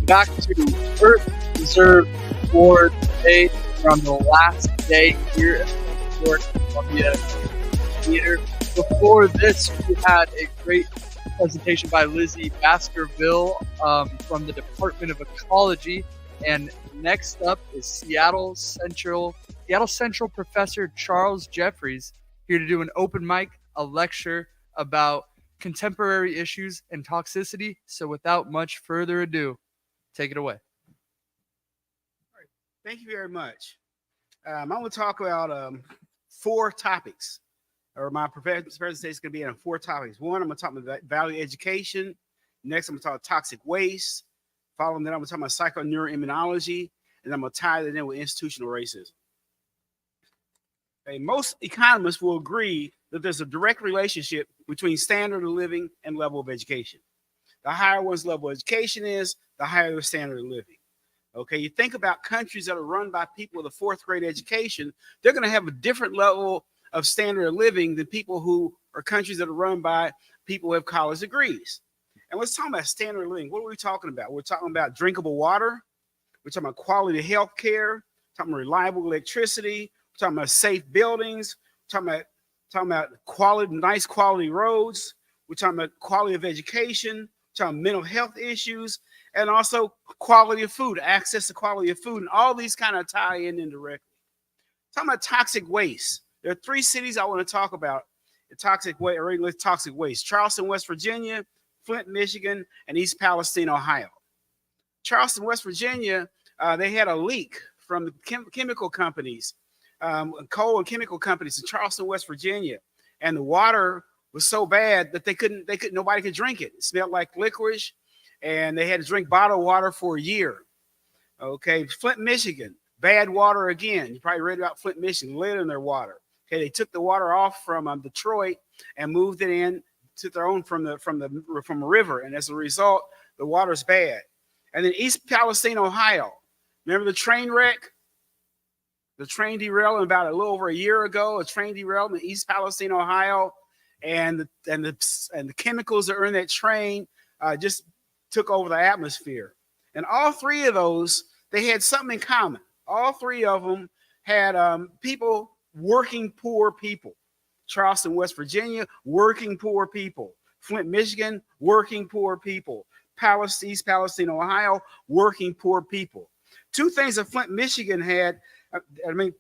Back to Earth Reserve for today. We're on the last day here at the North Columbia Theater. Before this, we had a great presentation by Lizzie Baskerville from the Department of Ecology. And next up is Seattle Central Professor Charles Jeffries here to do an open mic, a lecture about contemporary issues and toxicity. So without much further ado, take it away. All right. Thank you very much. I'm going to talk about 4 topics, or my presentation is going to be on 4 topics. One, I'm going to talk about value education. Next, I'm going to talk toxic waste. Following that, I'm going to talk about psychoneuroimmunology, and I'm going to tie that in with institutional racism. Okay, most economists will agree that there's a direct relationship between standard of living and level of education. The higher one's level of education is, the higher their standard of living. Okay, you think about countries that are run by people with a 4th grade education, they're going to have a different level of standard of living than people who are countries that are run by people who have college degrees. And let's talk about standard of living. What are we talking about? We're talking about drinkable water. We're talking about quality health care. We're talking about reliable electricity. We're talking about safe buildings. We're talking about nice quality roads. We're talking about quality of education. We're talking about mental health issues. And also quality of food, access to quality of food. And all these kind of tie in indirectly. Talking about toxic waste. There are 3 cities I want to talk about. The toxic waste. Charleston, West Virginia, Flint, Michigan, and East Palestine, Ohio. Charleston, West Virginia, they had a leak from the chemical companies, coal and chemical companies in Charleston, West Virginia. And the water was so bad that nobody could drink it. It smelled like licorice. And they had to drink bottled water for a year. Okay, Flint, Michigan, bad water again. You probably read about Flint, Michigan, lead in their water. Okay, they took the water off from Detroit and moved it in to their own from a river, and as a result, the water's bad. And then East Palestine, Ohio. Remember the train wreck? The train derailed about a little over a year ago. A train derailed in East Palestine, Ohio, and the chemicals that are in that train just took over the atmosphere. And all 3 of those, they had something in common. All 3 of them had working poor people. Charleston, West Virginia, working poor people. Flint, Michigan, working poor people. East Palestine, Ohio, working poor people. 2 things that Flint, Michigan had,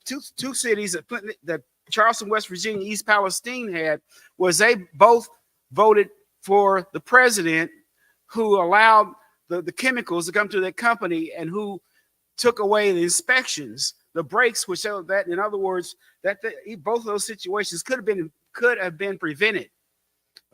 two cities that Charleston, West Virginia, East Palestine had, was they both voted for the president who allowed the chemicals to come to that company and who took away the inspections, the breaks, which showed that, in other words, both of those situations could have been prevented.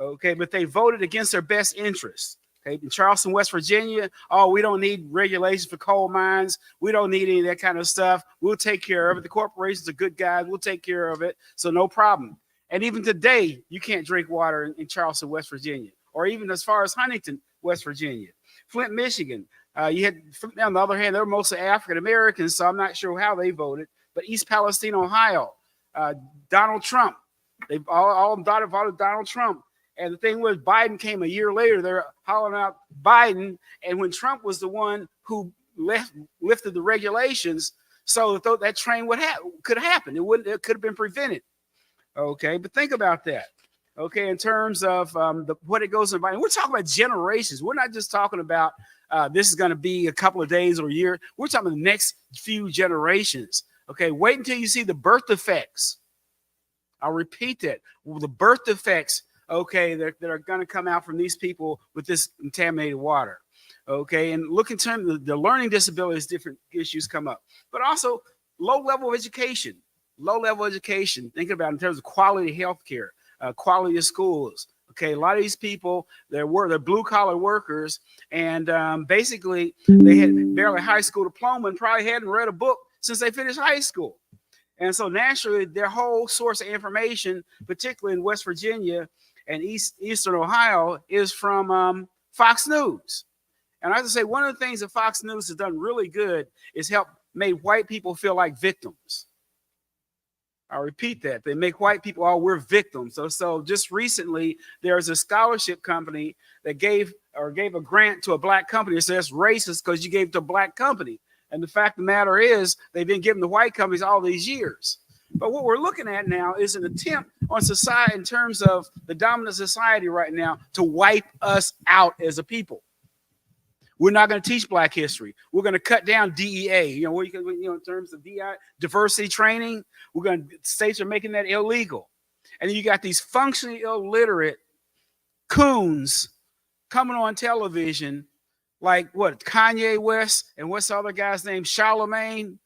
Okay, but they voted against their best interests. Okay, in Charleston, West Virginia, we don't need regulations for coal mines. We don't need any of that kind of stuff. We'll take care of it. The corporations are good guys. We'll take care of it. So no problem. And even today, you can't drink water in Charleston, West Virginia, or even as far as Huntington, West Virginia. Flint, Michigan, you had, on the other hand, they're mostly African Americans, so I'm not sure how they voted. But East Palestine, Ohio, Donald Trump, they all voted Donald Trump. And the thing was, Biden came a year later. They're hollering out Biden, and when Trump was the one who lifted the regulations, so that train could happen. It could have been prevented. Okay, but think about that. Okay, in terms of what it goes in. We're talking about generations. We're not just talking about this is going to be a couple of days or a year. We're talking about the next few generations. Okay, wait until you see the birth effects. I'll repeat that. The birth effects, okay, that are going to come out from these people with this contaminated water. Okay, and look in terms of the learning disabilities, different issues come up. But also low level education. Thinking about in terms of quality health care. Quality of schools. Okay, a lot of these people, they're blue collar workers, and basically they had barely a high school diploma and probably hadn't read a book since they finished high school. And so naturally, their whole source of information, particularly in West Virginia and Eastern Ohio, is from Fox News. And I have to say, one of the things that Fox News has done really good is help made white people feel like victims. I'll repeat that. They make white people, oh, we're victims. So just recently, there's a scholarship company that gave a grant to a black company that says racist because you gave it to a black company. And the fact of the matter is, they've been giving to white companies all these years. But what we're looking at now is an attempt on society in terms of the dominant society right now to wipe us out as a people. We're not going to teach Black history. We're going to cut down DEA. In terms of DEI, diversity training, states are making that illegal. And then you got these functionally illiterate coons coming on television, like Kanye West and what's the other guy's name, Charlemagne,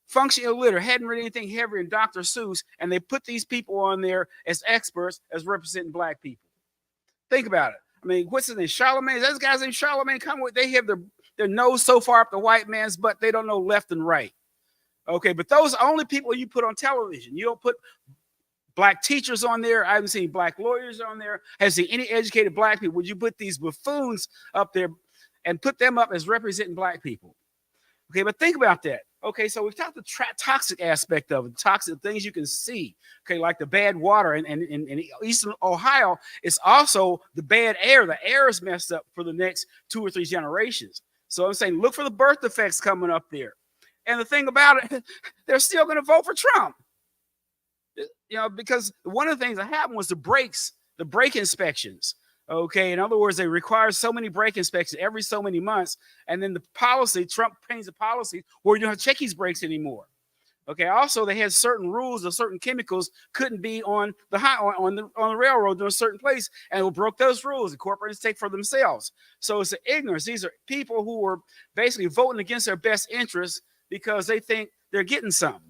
functionally illiterate, hadn't read anything heavier than Dr. Seuss, and they put these people on there as experts, as representing Black people. Think about it. I mean, what's his name? Charlemagne. That guy's name Charlemagne. They have their nose so far up the white man's butt, they don't know left and right. Okay, but those are only people you put on television. You don't put Black teachers on there. I haven't seen Black lawyers on there. I haven't seen any educated Black people. Would you put these buffoons up there and put them up as representing Black people? Okay, but think about that. Okay, so we've talked the toxic aspect of it, toxic things you can see. Okay, like the bad water in Eastern Ohio. It's also the bad air. The air is messed up for the next 2 or 3 generations. So I'm saying, look for the birth defects coming up there. And the thing about it, they're still going to vote for Trump. Because one of the things that happened was the brake inspections. Okay, in other words, they require so many brake inspections every so many months, and then Trump paints a policy where you don't have to check his brakes anymore. Okay, also they had certain rules of certain chemicals couldn't be on the railroad in a certain place, and it broke those rules. The corporations take for themselves. So it's an ignorance. These are people who were basically voting against their best interests because they think they're getting something.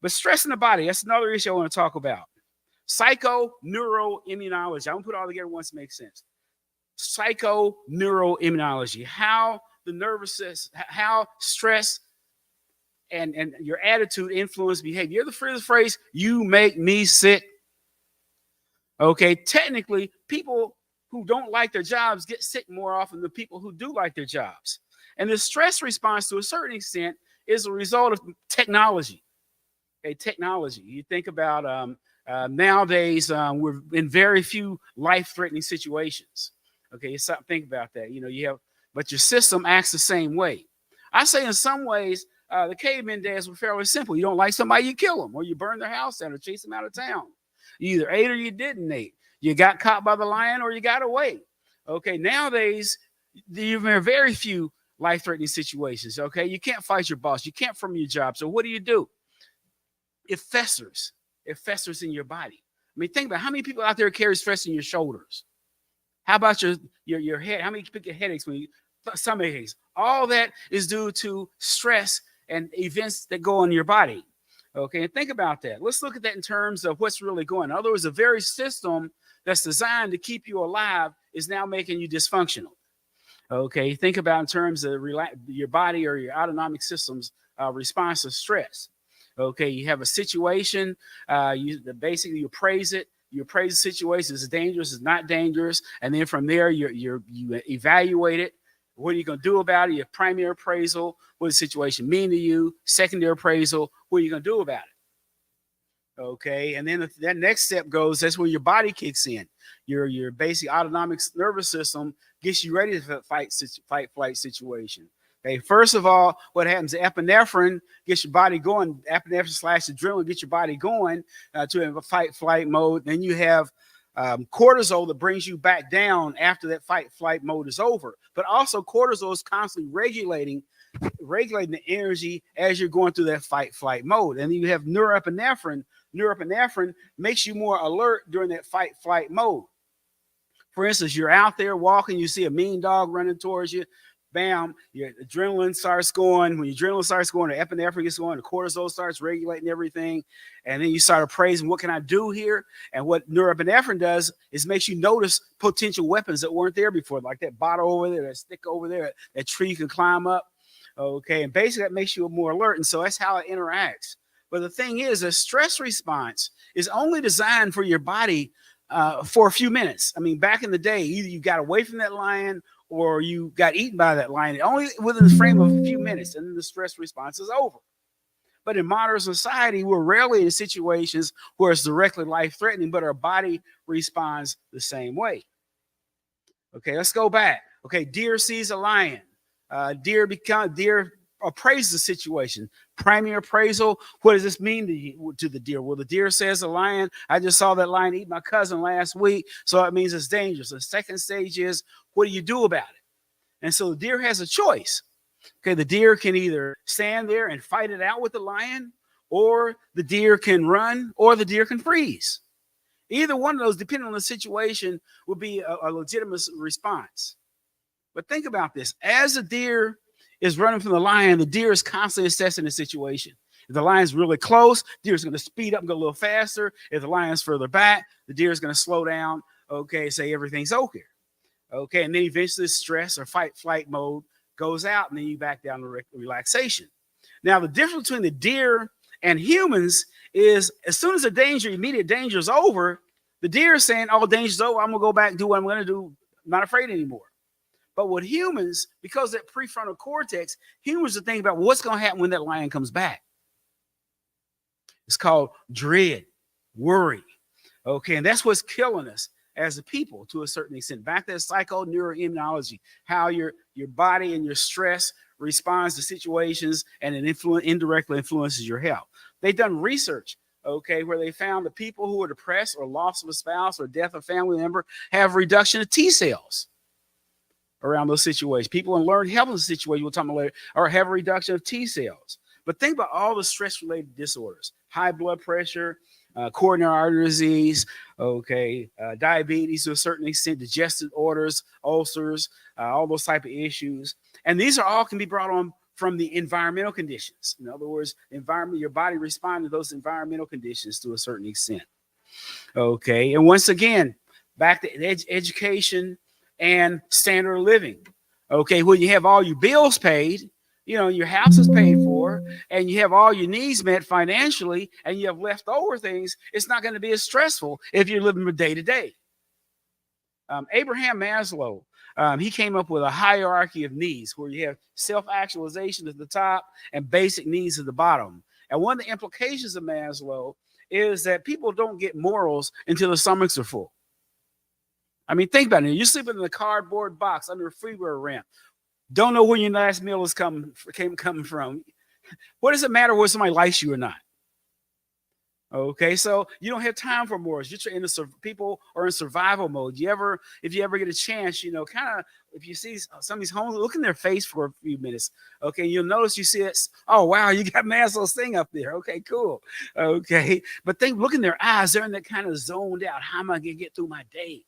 But stress in the body, that's another issue I want to talk about. Psychoneuroimmunology. I'm going to put it all together once it makes sense. Psychoneuroimmunology. How the nervous system, how stress and your attitude influence behavior. You ever heard the phrase, you make me sick? Okay, technically, people who don't like their jobs get sick more often than people who do like their jobs. And the stress response, to a certain extent, is a result of technology. Okay, technology. You think about nowadays, we're in very few life-threatening situations. Okay, think about that. But your system acts the same way. I say in some ways, the caveman days were fairly simple. You don't like somebody, you kill them, or you burn their house down, or chase them out of town. You either ate or you didn't eat. You got caught by the lion or you got away. Okay, nowadays, there are very few life-threatening situations. Okay, you can't fight your boss. You can't from your job. So what do? It festers. It festers in your body. I mean, think about how many people out there carry stress in your shoulders. How about your head? How many people get headaches stomach aches? All that is due to stress and events that go on your body. Okay, and think about that. Let's look at that in terms of what's really going on. In other words, the very system that's designed to keep you alive is now making you dysfunctional. Okay, think about in terms of your body or your autonomic system's response to stress. Okay, you have a situation, you praise it. You praise the situation. Is it dangerous? Is it not dangerous? And then from there, you evaluate it. What are you going to do about it? Your primary appraisal. What does the situation mean to you? Secondary appraisal. What are you going to do about it? Okay, and then that next step goes, that's where your body kicks in. Your basic autonomic nervous system gets you ready to fight-flight situation. Okay, first of all, what happens? The epinephrine gets your body going. Epinephrine/adrenaline gets your body going to a fight-flight mode. Then you have cortisol that brings you back down after that fight-flight mode is over. But also, cortisol is constantly regulating the energy as you're going through that fight-flight mode. And then you have norepinephrine. Norepinephrine makes you more alert during that fight-flight mode. For instance, you're out there walking, you see a mean dog running towards you. Bam, your adrenaline starts going. When your adrenaline starts going, the epinephrine gets going, the cortisol starts regulating everything. And then you start appraising, what can I do here? And what norepinephrine does is makes you notice potential weapons that weren't there before, like that bottle over there, that stick over there, that tree you can climb up. Okay, and basically that makes you more alert. And so that's how it interacts. But the thing is, a stress response is only designed for your body for a few minutes. I mean, back in the day, either you got away from that lion or you got eaten by that lion, only within the frame of a few minutes, and then the stress response is over. But in modern society, we're rarely in situations where it's directly life-threatening, but our body responds the same way. Okay, let's go back. Okay, deer sees a lion. Deer appraises the situation. Primary appraisal. What does this mean to the deer? Well, the deer says the lion, I just saw that lion eat my cousin last week, so that means it's dangerous. The second stage is, what do you do about it? And so the deer has a choice. Okay, the deer can either stand there and fight it out with the lion, or the deer can run, or the deer can freeze. Either one of those, depending on the situation, will be a legitimate response. But think about this. As the deer is running from the lion, the deer is constantly assessing the situation. If the lion's really close, the deer is going to speed up and go a little faster. If the lion's further back, the deer is going to slow down, okay, say everything's okay. Okay, and then eventually stress or fight-flight mode goes out, and then you back down to relaxation. Now, the difference between the deer and humans is as soon as the immediate danger is over, the deer is saying, oh, danger's over, I'm going to go back and do what I'm going to do. I'm not afraid anymore. But with humans, because that prefrontal cortex, humans are thinking about what's going to happen when that lion comes back. It's called dread, worry. Okay, and that's what's killing us as a people to a certain extent. Back to that psychoneuroimmunology, how your body and your stress responds to situations, and it indirectly influences your health. They've done research, okay, where they found that people who are depressed or loss of a spouse or death of a family member have reduction of T cells around those situations. People in learned helpless situations, we'll talk about later, or have a reduction of T cells. But think about all the stress-related disorders: high blood pressure, coronary artery disease, okay, diabetes to a certain extent, digestive disorders, ulcers, all those type of issues. And these are all can be brought on from the environmental conditions. In other words, environment, your body responds to those environmental conditions to a certain extent. Okay, and once again, back to education and standard of living. Okay, when you have all your bills paid, you know, your house is paid for, and you have all your needs met financially, and you have leftover things, it's not going to be as stressful if you're living from day to day. Abraham Maslow, he came up with a hierarchy of needs where you have self-actualization at the top and basic needs at the bottom. And one of the implications of Maslow is that people don't get morals until their stomachs are full. I mean, think about it. You're sleeping in a cardboard box under a freeway ramp. Don't know where your last meal is coming from. What does it matter whether somebody likes you or not? Okay, so you don't have time for morals. People are in survival mode. If you ever get a chance, you know, kind of, if you see some of these homeless, look in their face for a few minutes. Okay, you'll notice you see it. Oh wow, you got Maslow's thing up there. Okay, cool. Okay, but look in their eyes. They're in that kind of zoned out. How am I gonna get through my day?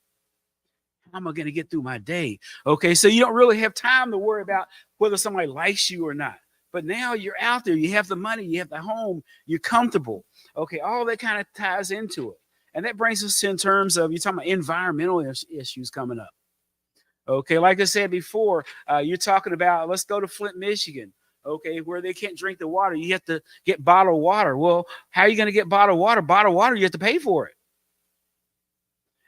How am I going to get through my day? Okay, so you don't really have time to worry about whether somebody likes you or not. But now you're out there, you have the money, you have the home, you're comfortable. Okay, all that kind of ties into it. And that brings us to in terms of, you're talking about environmental issues coming up. Okay, like I said before, you're talking about, let's go to Flint, Michigan. Okay, where they can't drink the water. You have to get bottled water. Well, how are you going to get bottled water? Bottled water, you have to pay for it.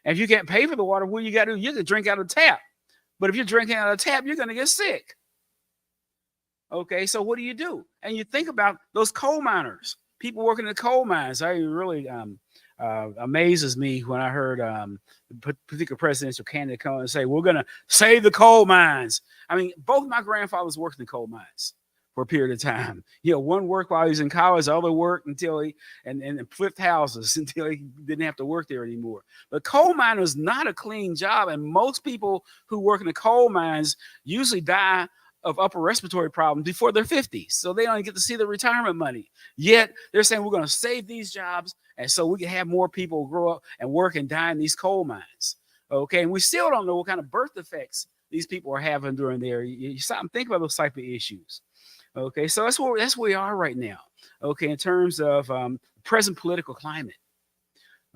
And if you can't pay for the water, what you got to do? You can drink out of the tap. But if you're drinking out of the tap, you're going to get sick. Okay, so what do? And you think about those coal miners, people working in the coal mines. It really amazes me when I heard the particular presidential candidate come and say, we're going to save the coal mines. I mean, both my grandfathers worked in the coal mines for a period of time. You know, one worked while he was in college, the other worked until and flipped houses until he didn't have to work there anymore. But coal mine is not a clean job, and most people who work in the coal mines usually die of upper respiratory problems before they're 50. So they don't get to see the retirement money. Yet they're saying we're going to save these jobs, and so we can have more people grow up and work and die in these coal mines. Okay, and we still don't know what kind of birth effects these people are having during there. You stop and think about those type of issues. Okay, so that's where we are right now. Okay, in terms of present political climate.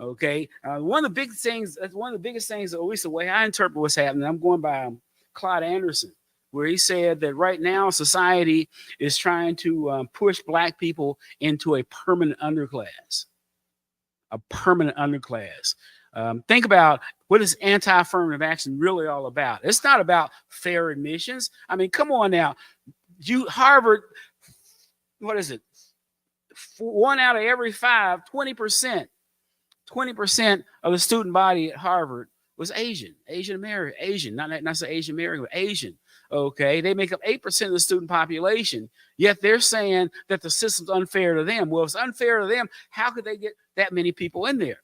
Okay, one of the biggest things, at least the way I interpret what's happening, I'm going by Clyde Anderson. where he said that right now society is trying to push black people into a permanent underclass. A permanent underclass. Think about what is anti-affirmative action really all about. It's not about fair admissions. I mean, come on now. Harvard, what is it? 1 out of every 5, 20% of the student body at Harvard was Asian American, not say Asian American, but Asian. Okay, they make up 8% of the student population, yet they're saying that the system's unfair to them. Well, if it's unfair to them, how could they get that many people in there?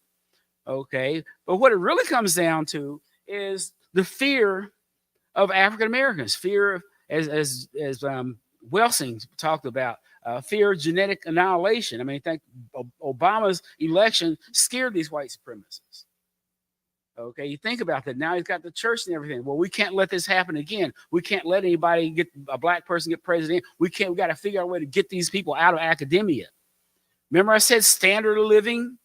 Okay, but what it really comes down to is the fear of African Americans, fear of, as Welsing talked about, fear of genetic annihilation. I mean, I think Obama's election scared these white supremacists. Okay, you think about that. Now he's got the church and everything. Well, we can't let this happen again. We can't let anybody get a black person get president. We got to figure out a way to get these people out of academia. Remember I said standard of living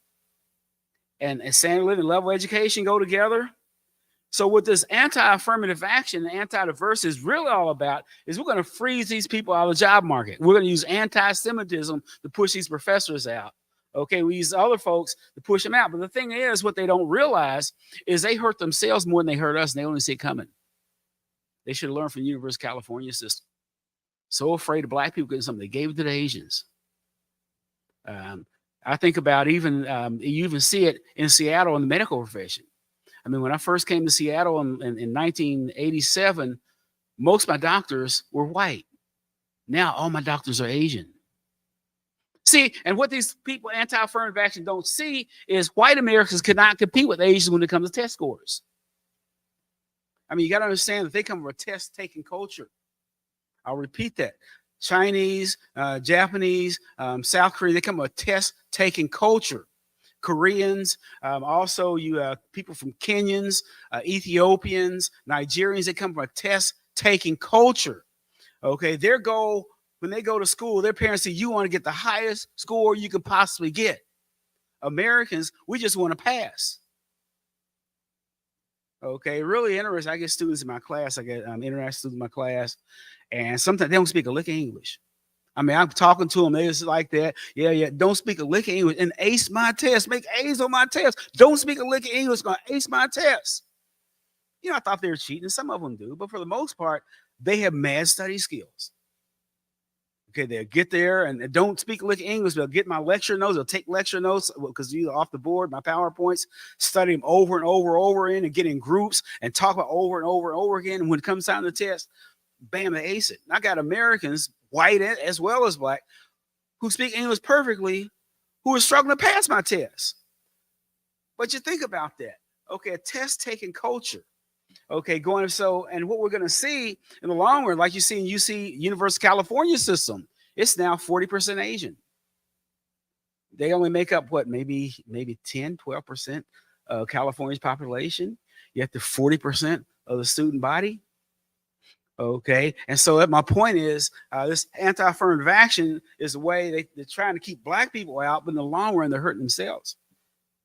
and standard of living level education go together? So what this anti-affirmative action, anti-diversity is really all about is we're going to freeze these people out of the job market. We're going to use anti-Semitism to push these professors out. Okay, we use other folks to push them out. But the thing is, what they don't realize is they hurt themselves more than they hurt us, and they only see it coming. They should have learned from the University of California system. So afraid of black people getting something. They gave it to the Asians. I think about you even see it in Seattle in the medical profession. I mean, when I first came to Seattle in 1987, most of my doctors were white. Now all my doctors are Asian. See, and what these people, anti-affirmative action, don't see is white Americans cannot compete with Asians when it comes to test scores. I mean, you got to understand that they come from a test-taking culture. I'll repeat that. Chinese, Japanese, South Korea, they come from a test-taking culture. Koreans, also people from Kenyans, Ethiopians, Nigerians, they come from a test-taking culture. Okay, their goal when they go to school, their parents say, you want to get the highest score you can possibly get. Americans, we just want to pass. Okay, really interesting. I get students in my class. I get international students in my class, and sometimes they don't speak a lick of English. I mean, I'm talking to them. They're just like that. Yeah. Don't speak a lick of English and ace my test. Make A's on my test. Don't speak a lick of English. Going to ace my test. You know, I thought they were cheating. Some of them do, but for the most part, they have mad study skills. Okay, they'll get there and don't speak a lick of English. They'll get my lecture notes. They'll take lecture notes because either off the board, my PowerPoints, study them over and over in and get in groups and talk about over and over again. And when it comes time to the test, bam, they ace it. And I got Americans, white as well as black, who speak English perfectly, who are struggling to pass my test. But you think about that. Okay, a test-taking culture. Okay, and what we're going to see in the long run, like you see in UC University of California system, it's now 40% Asian. They only make up maybe 10, 12% of California's population, yet they're 40% of the student body. Okay, and so my point is this anti-affirmative action is a way they're trying to keep black people out, but in the long run, they're hurting themselves.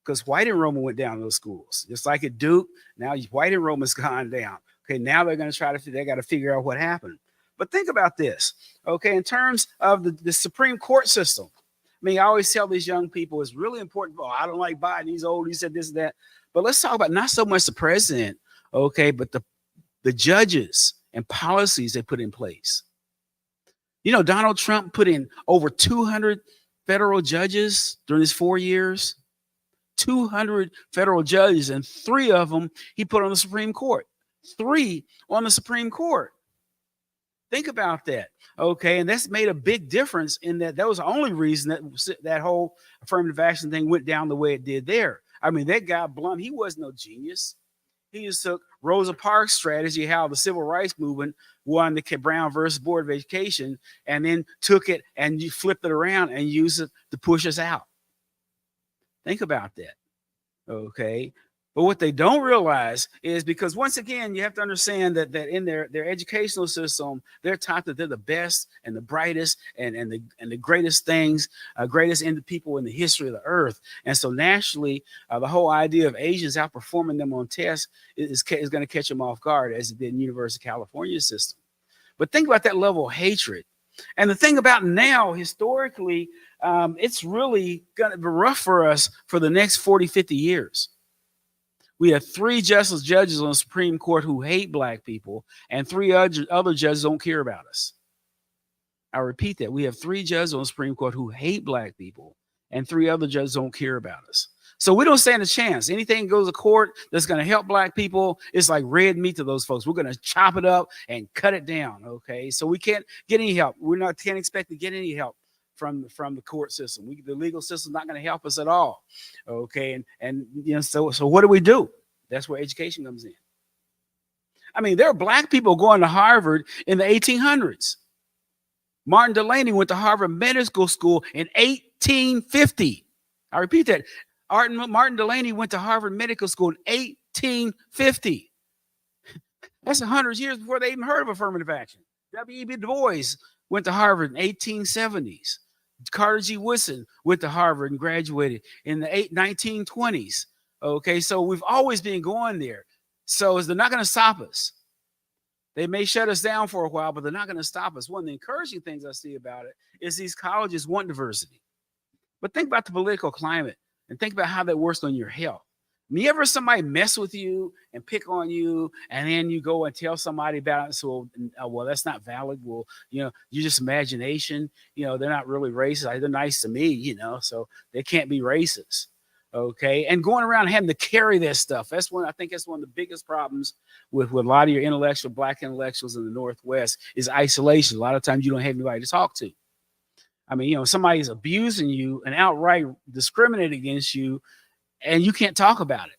Because white enrollment went down in those schools. Just like at Duke, now white enrollment's gone down. Okay, now they're going to they got to figure out what happened. But think about this, okay, in terms of the Supreme Court system. I mean, I always tell these young people it's really important. Oh, I don't like Biden. He's old. He said this and that. But let's talk about not so much the president, okay, but the judges and policies they put in place. You know, Donald Trump put in over 200 federal judges during his 4 years. 200 federal judges, and 3 of them he put on the Supreme Court. 3 on the Supreme Court. Think about that. Okay, and that's made a big difference in that was the only reason that whole affirmative action thing went down the way it did there. I mean, that guy Blum, he was no genius. He just took Rosa Parks' strategy, how the civil rights movement won the Brown versus Board of Education, and then took it and you flipped it around and used it to push us out. Think about that, okay? But what they don't realize is because once again, you have to understand that in their educational system, they're taught that they're the best and the brightest and the greatest things, greatest people in the history of the earth. And so nationally, the whole idea of Asians outperforming them on tests is going to catch them off guard, as it did in the University of California system. But think about that level of hatred. And the thing about now, historically, it's really going to be rough for us for the next 40, 50 years. We have 3 judges on the Supreme Court who hate black people, and 3 other judges don't care about us. I repeat that. We have 3 judges on the Supreme Court who hate black people, and 3 other judges don't care about us. So we don't stand a chance. Anything goes to court that's going to help black people, it's like red meat to those folks. We're going to chop it up and cut it down, okay? So we can't get any help. Can't expect to get any help from the court system. The legal system is not going to help us at all, okay? And so what do? That's where education comes in. I mean, there are black people going to Harvard in the 1800s. Martin Delany went to Harvard Medical School in 1850. I repeat that. Martin Delany went to Harvard Medical School in 1850. That's 100 years before they even heard of affirmative action. W.E.B. Du Bois went to Harvard in 1870s. Carter G. Woodson went to Harvard and graduated in the 1920s. Okay, so we've always been going there. So they're not going to stop us. They may shut us down for a while, but they're not going to stop us. One of the encouraging things I see about it is these colleges want diversity. But think about the political climate and think about how that works on your health. I mean, you ever somebody mess with you and pick on you, and then you go and tell somebody about it? So, well, that's not valid. Well, you're just imagination. They're not really racist. They're nice to me, so they can't be racist. Okay. And going around having to carry that stuff. I think that's one of the biggest problems with a lot of your black intellectuals in the Northwest is isolation. A lot of times you don't have anybody to talk to. I mean, somebody's abusing you and outright discriminating against you, and you can't talk about it.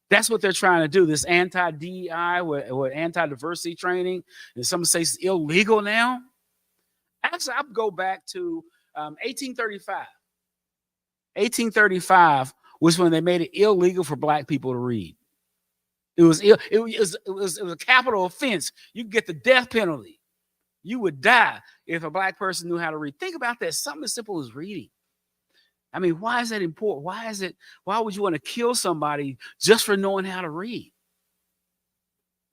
That's what they're trying to do. This anti-DEI or anti-diversity training, and some say it's illegal now. Actually, I'll go back to 1835. 1835 was when they made it illegal for black people to read. It was a capital offense. You could get the death penalty. You would die if a black person knew how to read. Think about that. Something as simple as reading. I mean, why is that important? Why would you want to kill somebody just for knowing how to read?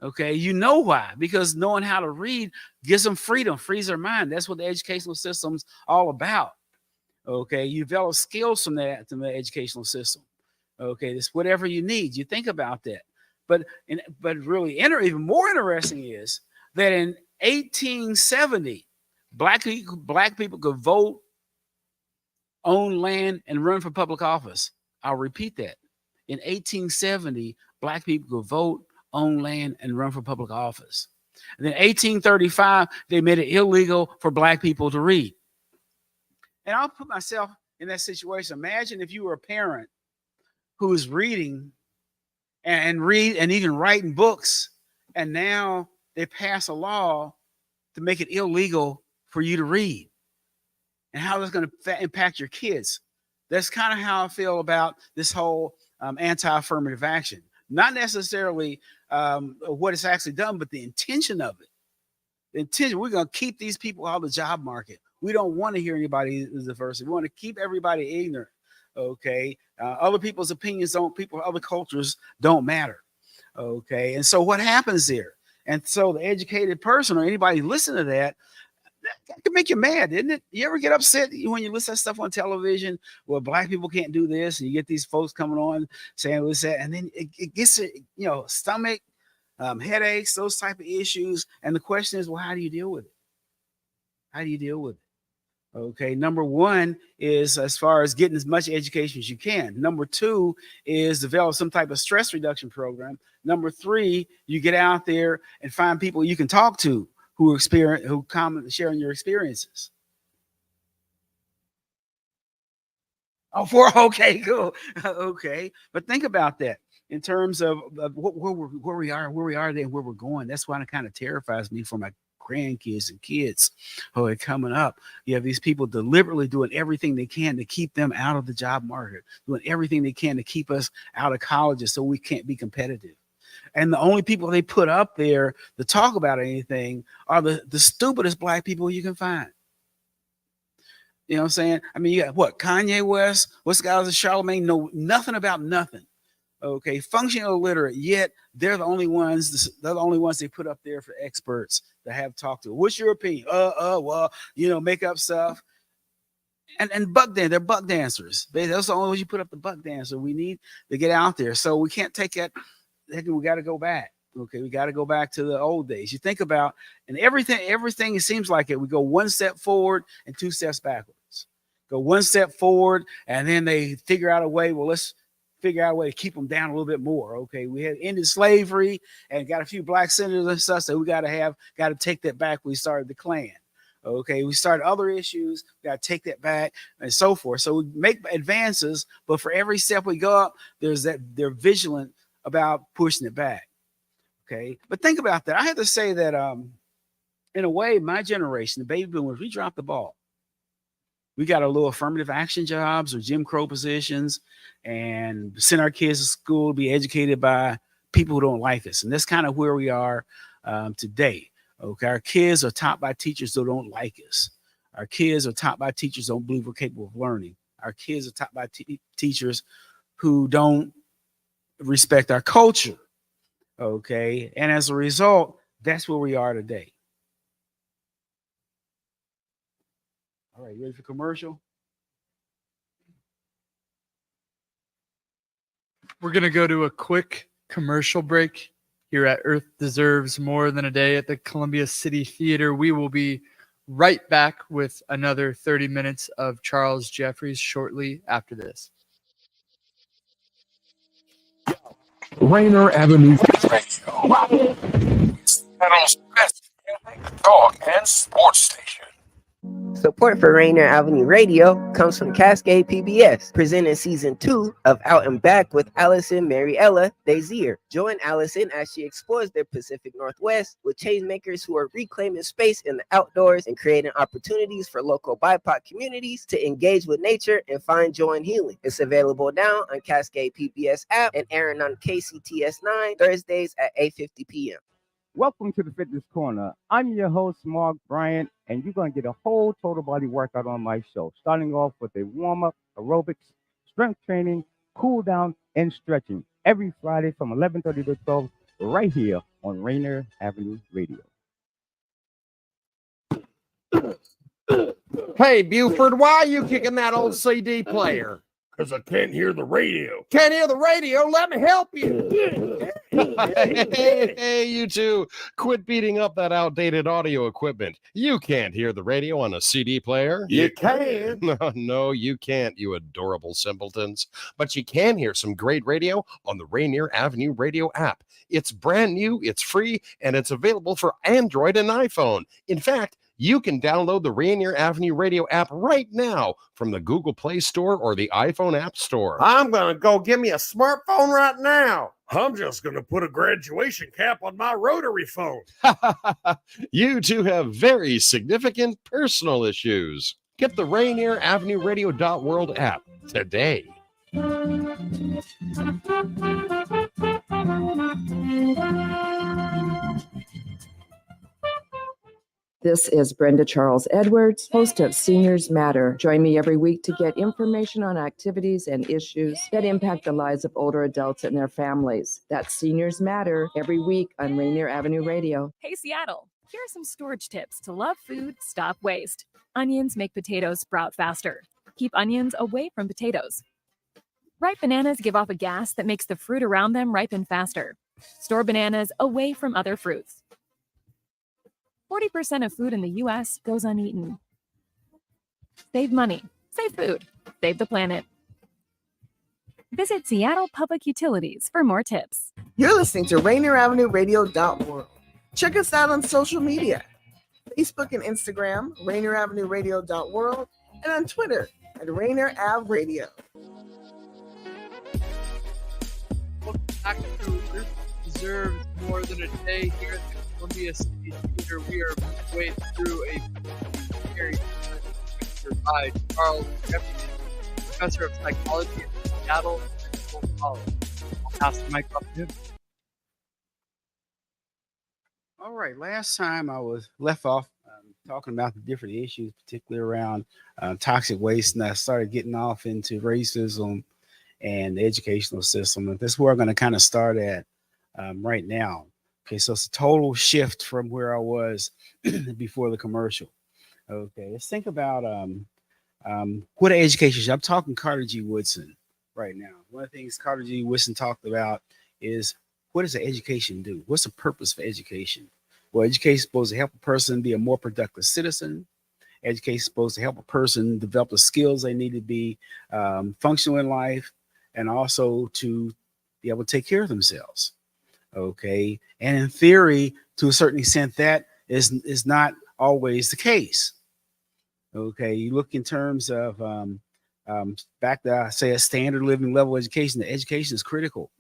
Okay, you know why? Because knowing how to read gives them freedom, frees their mind. That's what the educational system's all about. Okay, you develop skills from the educational system. Okay, it's whatever you need. You think about that. But really, even more interesting is that in 1870, black people could vote, own land, and run for public office. I'll repeat that. In 1870, black people could vote, own land, and run for public office. And then 1835, they made it illegal for black people to read. And I'll put myself in that situation. Imagine if you were a parent who is reading and even writing books, and now they pass a law to make it illegal for you to read, and how that's going to impact your kids. That's kind of how I feel about this whole anti-affirmative action. Not necessarily what it's actually done, but the intention of it. The intention, we're going to keep these people out of the job market. We don't want to hear anybody is diversity. We want to keep everybody ignorant. Okay. Other people's opinions other cultures don't matter. Okay. And so what happens there? And so the educated person or anybody listen to that can make you mad, didn't it? You ever get upset when you listen to stuff on television? Well, black people can't do this, and you get these folks coming on saying this, that, and then it gets stomach, headaches, those type of issues. And the question is, well, how do you deal with it? How do you deal with it? Okay, number one is as far as getting as much education as you can. Number two is develop some type of stress reduction program. Number three, you get out there and find people you can talk to who sharing your experiences. Okay, cool. Okay, but think about that in terms of where we are there and where we're going. That's why it kind of terrifies me for my grandkids and kids who are coming up. You have these people deliberately doing everything they can to keep them out of the job market, doing everything they can to keep us out of colleges so we can't be competitive. And the only people they put up there to talk about anything are the stupidest black people you can find. You know what I'm saying? I mean, you got what? Kanye West, what's the guys in Charlemagne know nothing about nothing. Okay, functional illiterate, yet they're the only ones they put up there for experts to have talked to. What's your opinion? Well, make up stuff. And buck dance, they're buck dancers. That's the only way you put up the buck dancer. We need to get out there. So we can't take that. We got to go back. Okay, we got to go back to the old days. You think about, and everything, it seems like it. We go one step forward and two steps backwards. Go one step forward, and then they figure out a way. Well, let's figure out a way to keep them down a little bit more. Okay, we had ended slavery and got a few black senators and stuff, so we got to take that back. We started the Klan. Okay, we started other issues, got to take that back and so forth. So we make advances, but for every step we go up, they're vigilant about pushing it back. Okay, but think about that. I have to say that in a way, my generation, the baby boomers, we dropped the ball. We got our little affirmative action jobs or Jim Crow positions and send our kids to school to be educated by people who don't like us. And that's kind of where we are today. Okay, our kids are taught by teachers who don't like us. Our kids are taught by teachers who don't believe we're capable of learning. Our kids are taught by teachers who don't respect our culture. Okay, and as a result, that's where we are today. All right, you ready for commercial? We're going to go to a quick commercial break here at Earth Deserves More Than a Day at the Columbia City Theater. We will be right back with another 30 minutes of Charles Jeffries shortly after this. Rainier Avenue Radio. Channel's best music, talk, and sports station. Support for Rainier Avenue Radio comes from Cascade PBS, presenting season 2 of Out and Back with Allison Mariella Desir. Join Allison as she explores the Pacific Northwest with changemakers who are reclaiming space in the outdoors and creating opportunities for local BIPOC communities to engage with nature and find joy and healing. It's available now on Cascade PBS app and airing on KCTS 9 Thursdays at 8:50 p.m. Welcome to the Fitness Corner. I'm your host, Mark Bryant, and you're going to get a whole total body workout on my show, starting off with a warm-up, aerobics, strength training, cool down, and stretching every Friday from 11:30 to 12 right here on Rainier Avenue Radio. Hey, Buford, why are you kicking that old CD player? Because I can't hear the radio. Can't hear the radio? Let me help you. Hey, you two, quit beating up that outdated audio equipment. You can't hear the radio on a CD player. You can. No, you can't, you adorable simpletons. But you can hear some great radio on the Rainier Avenue Radio app. It's brand new, it's free, and it's available for Android and iPhone. In fact, you can download the Rainier Avenue Radio app right now from the Google Play Store or the iPhone App Store. I'm going to go give me a smartphone right now. I'm just going to put a graduation cap on my rotary phone. You two have very significant personal issues. Get the Rainier Avenue Radio.world app today. This is Brenda Charles Edwards, host of Seniors Matter. Join me every week to get information on activities and issues that impact the lives of older adults and their families. That's Seniors Matter every week on Rainier Avenue Radio. Hey, Seattle. Here are some storage tips to love food, stop waste. Onions make potatoes sprout faster. Keep onions away from potatoes. Ripe bananas give off a gas that makes the fruit around them ripen faster. Store bananas away from other fruits. 40% of food in the U.S. goes uneaten. Save money, save food, save the planet. Visit Seattle Public Utilities for more tips. You're listening to Rainier Avenue Radio.world. Check us out on social media. Facebook and Instagram, Rainier Avenue Radio.world, and on Twitter at Rainier Ave Radio. Welcome back to Earth Deserves More Than a Day here at the Columbia City Theater. We are way through a very lecture by Charles Jeffries, professor of psychology at Seattle Technical College. I'll pass the mic up to him. All right, last time I was left off talking about the different issues, particularly around toxic waste, and I started getting off into racism and the educational system. And this is where I'm going to kind of start at right now. Okay, so it's a total shift from where I was before the commercial. Okay, let's think about what education is. I'm talking Carter G. Woodson right now. One of the things Carter G. Woodson talked about is, what does the education do? What's the purpose for education? Well, education is supposed to help a person be a more productive citizen. Education is supposed to help a person develop the skills they need to be functional in life, and also to be able to take care of themselves. Okay, and in theory, to a certain extent, that is not always the case. Okay, you look in terms of back to, say, a standard living level education. The education is critical.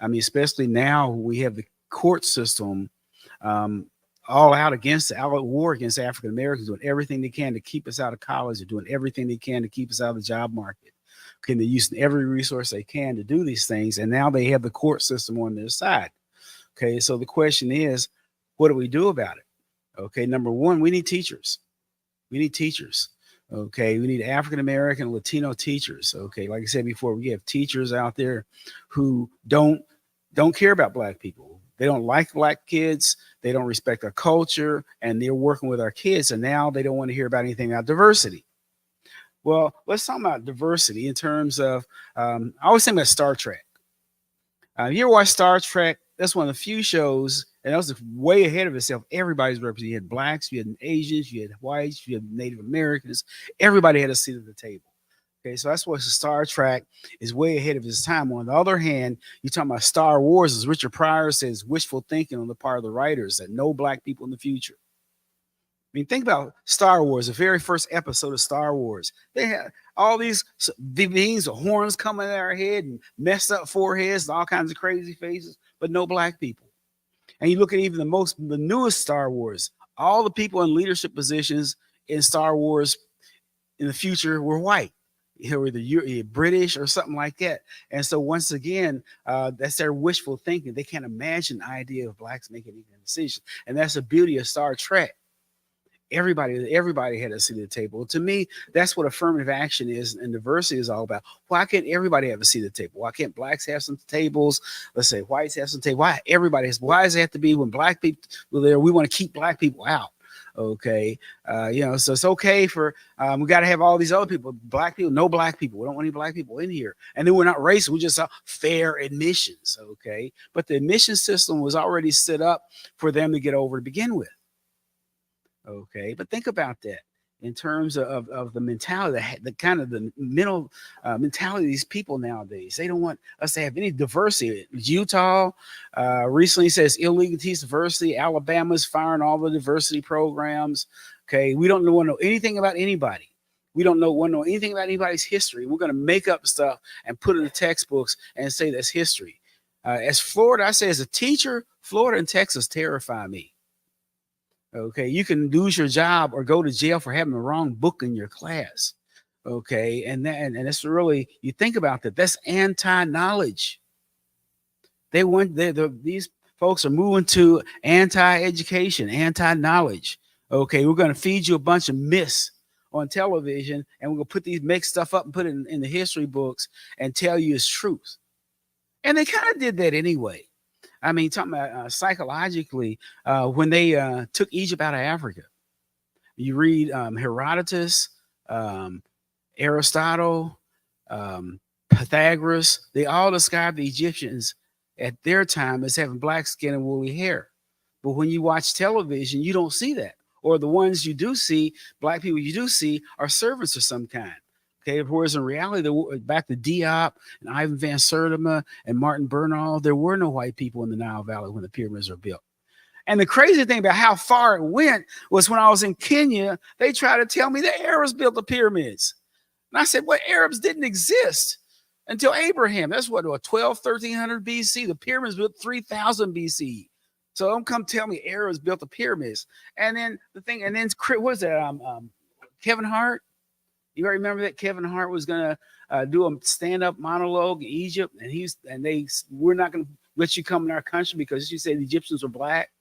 I mean, especially now we have the court system all out at war against African Americans, doing everything they can to keep us out of college, or doing everything they can to keep us out of the job market. Okay, they're using every resource they can to do these things, and now they have the court system on their side. Okay, so the question is, what do we do about it? Okay, number one, we need teachers. We need teachers. Okay, we need African American, Latino teachers. Okay, like I said before, we have teachers out there who don't care about Black people. They don't like Black kids. They don't respect our culture, and they're working with our kids, and now they don't want to hear about anything about diversity. Well, let's talk about diversity in terms of, I always think about Star Trek. You ever watch Star Trek? That's one of the few shows, and that was way ahead of itself. Everybody's represented. You had Blacks, you had Asians, you had whites, you had Native Americans. Everybody had a seat at the table. Okay, so that's what Star Trek is way ahead of its time. On the other hand, you're talking about Star Wars, as Richard Pryor says, wishful thinking on the part of the writers that no Black people in the future. I mean, think about Star Wars, the very first episode of Star Wars. They had all these beings with horns coming out of our head and messed up foreheads and all kinds of crazy faces, but no Black people. And you look at even the newest Star Wars, all the people in leadership positions in Star Wars in the future were white, or either British or something like that. And so once again, that's their wishful thinking. They can't imagine the idea of Blacks making any decisions. And that's the beauty of Star Trek. Everybody had a seat at the table. To me, that's what affirmative action is, and diversity is all about. Why can't everybody have a seat at the table? Why can't Blacks have some tables? Let's say whites have some tables. Why everybody has? Why does it have to be when Black people are there? We want to keep Black people out. Okay, so it's okay for we got to have all these other people, Black people, no Black people. We don't want any Black people in here, and then we're not racist. We just fair admissions. Okay, but the admission system was already set up for them to get over to begin with. Okay, but think about that in terms of the mentality, the kind of the mental mentality of these people nowadays. They don't want us to have any diversity. Utah recently says illegal to teach diversity. Alabama's firing all the diversity programs. Okay, we don't want to know anything about anybody. We don't want to know anything about anybody's history. We're going to make up stuff and put it in the textbooks and say that's history. As Florida, I say as a teacher, Florida and Texas terrify me. Okay, you can lose your job or go to jail for having the wrong book in your class. Okay, and that's really, you think about that. That's anti-knowledge. These folks are moving to anti-education, anti-knowledge. Okay, we're going to feed you a bunch of myths on television, and we're going to make stuff up and put it in the history books and tell you it's truth. And they kind of did that anyway. I mean, talking about psychologically, when they took Egypt out of Africa, you read Herodotus, Aristotle, Pythagoras, they all describe the Egyptians at their time as having black skin and woolly hair. But when you watch television, you don't see that. Or the ones you do see, Black people you do see, are servants of some kind. Okay, whereas in reality, back to Diop and Ivan Van Sertima and Martin Bernal, there were no white people in the Nile Valley when the pyramids were built. And the crazy thing about how far it went was when I was in Kenya, they tried to tell me the Arabs built the pyramids. And I said, well, Arabs didn't exist until Abraham. That's what, 1300 BC. The pyramids built 3000 BC. So don't come tell me Arabs built the pyramids. And then what is that? Kevin Hart. You remember that Kevin Hart was gonna do a stand-up monologue in Egypt, and we're not gonna let you come in our country because you said the Egyptians were black.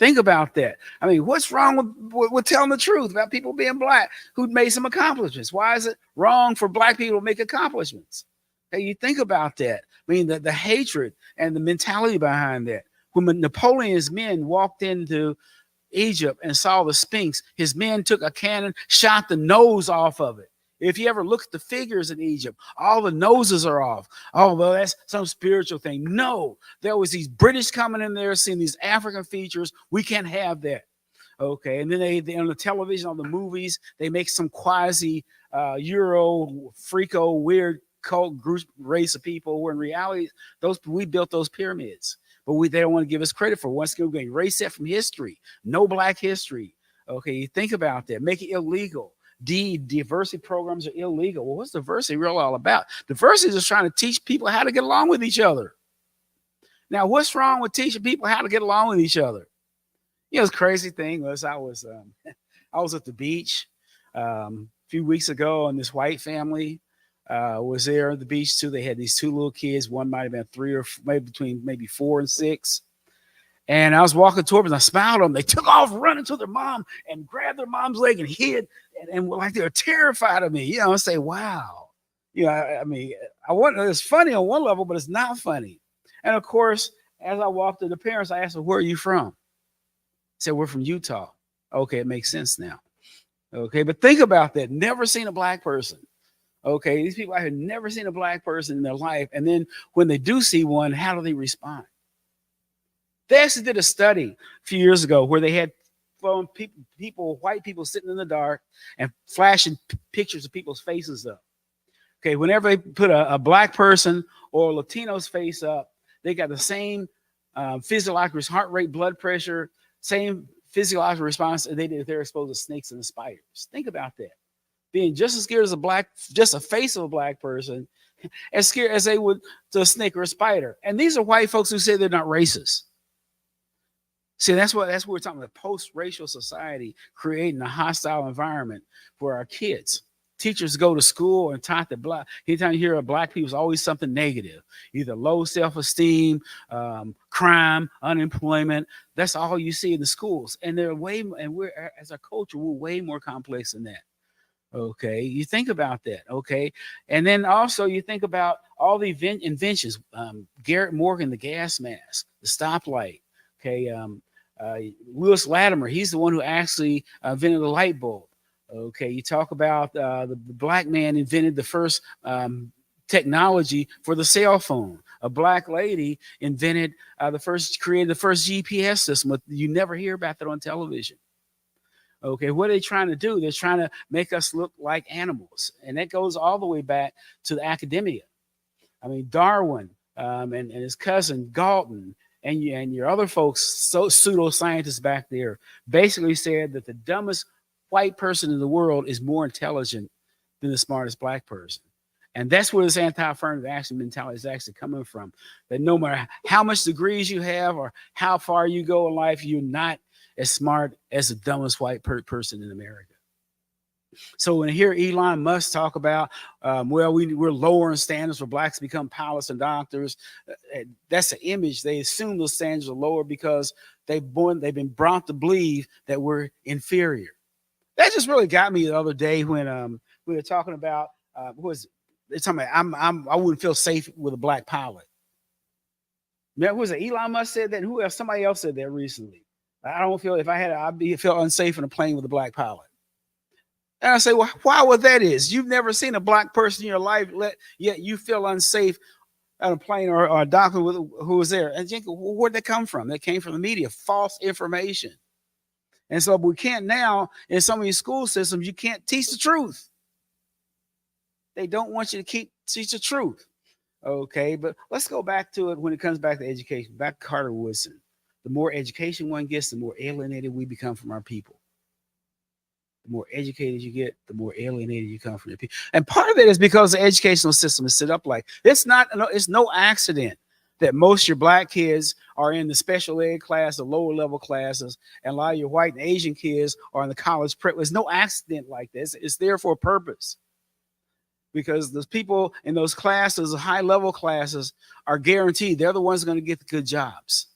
Think about that. I mean, what's wrong with telling the truth about people being black who'd made some accomplishments? Why is it wrong for black people to make accomplishments? Hey, you think about that. I mean, the hatred and the mentality behind that. When Napoleon's men walked into Egypt and saw the Sphinx, his men took a cannon, shot the nose off of it. If you ever look at the figures in Egypt, all the noses are off. Oh, well, that's some spiritual thing. No, there was these British coming in there, seeing these African features. We can't have that. Okay, and then they on the television, on the movies, they make some quasi Euro freako weird cult group race of people. Where in reality, we built those pyramids, but they don't want to give us credit for. Once again, we're going to erase that from history. No Black history. Okay, think about that. Make it illegal. Diversity programs are illegal. Well, what's diversity really all about? Diversity is just trying to teach people how to get along with each other. Now, what's wrong with teaching people how to get along with each other? You know, the crazy thing was I was at the beach a few weeks ago, and this white family was there at the beach too. They had these two little kids. One might have been 3 or maybe 4 and 6. And I was walking toward them, and I smiled at them. They took off running to their mom and grabbed their mom's leg and hid, and were like they were terrified of me. You know, I say, wow. You know, I mean, it's funny on one level, but it's not funny. And of course, as I walked to the parents, I asked them, "Where are you from?" They said, "We're from Utah." Okay, it makes sense now. Okay, but think about that. Never seen a Black person. Okay, these people out here never seen a Black person in their life. And then when they do see one, how do they respond? They actually did a study a few years ago where they had white people sitting in the dark and flashing pictures of people's faces up. Okay, whenever they put a Black person or a Latino's face up, they got the same physiological heart rate, blood pressure, same physiological response as they did if they're exposed to snakes and spiders. Think about that. Being just as scared as just a face of a Black person, as scared as they would to a snake or a spider. And these are white folks who say they're not racist. See, that's what we're talking about, post-racial society, creating a hostile environment for our kids. Teachers go to school and taught that anytime you hear of Black people, it's always something negative, either low self-esteem, crime, unemployment. That's all you see in the schools. And we're as a culture, we're way more complex than that. Okay, you think about that. Okay, and then also you think about all the inventions. Garrett Morgan, the gas mask, the stoplight. Okay, Lewis Latimer, he's the one who actually invented the light bulb. Okay, you talk about the Black man invented the first technology for the cell phone. A Black lady invented created the first GPS system. You never hear about that on television. Okay, what are they trying to do? They're trying to make us look like animals. And that goes all the way back to the academia. I mean, Darwin and his cousin Galton and your other folks, pseudoscientists back there, basically said that the dumbest white person in the world is more intelligent than the smartest Black person. And that's where this anti-affirmative action mentality is actually coming from. That no matter how much degrees you have or how far you go in life, you're not as smart as the dumbest white person in America. So when I hear Elon Musk talk about, we're lowering standards for Blacks to become pilots and doctors, that's an image. They assume those standards are lower because they've been brought to believe that we're inferior. That just really got me the other day when we were talking about they're talking about I wouldn't feel safe with a Black pilot. Who was it? Elon Musk said that. Who else? Somebody else said that recently. I don't feel I'd feel unsafe in a plane with a Black pilot. And I say, well, why would that is? You've never seen a Black person in your life, yet you feel unsafe on a plane or a doctor who was there. And think, where'd that come from? That came from the media, false information. And so we can't now, in some of these school systems, you can't teach the truth. They don't want you to teach the truth. Okay, but let's go back to it when it comes back to education. Back to Carter Woodson. The more education one gets, the more alienated we become from our people. The more educated you get, the more alienated you come from your people. And part of it is because the educational system is set up like it's no accident that most of your Black kids are in the special ed class, the lower level classes, and a lot of your white and Asian kids are in the college prep. There's no accident like this. It's there for a purpose. Because those people in those classes, the high level classes, are guaranteed they're the ones going to get the good jobs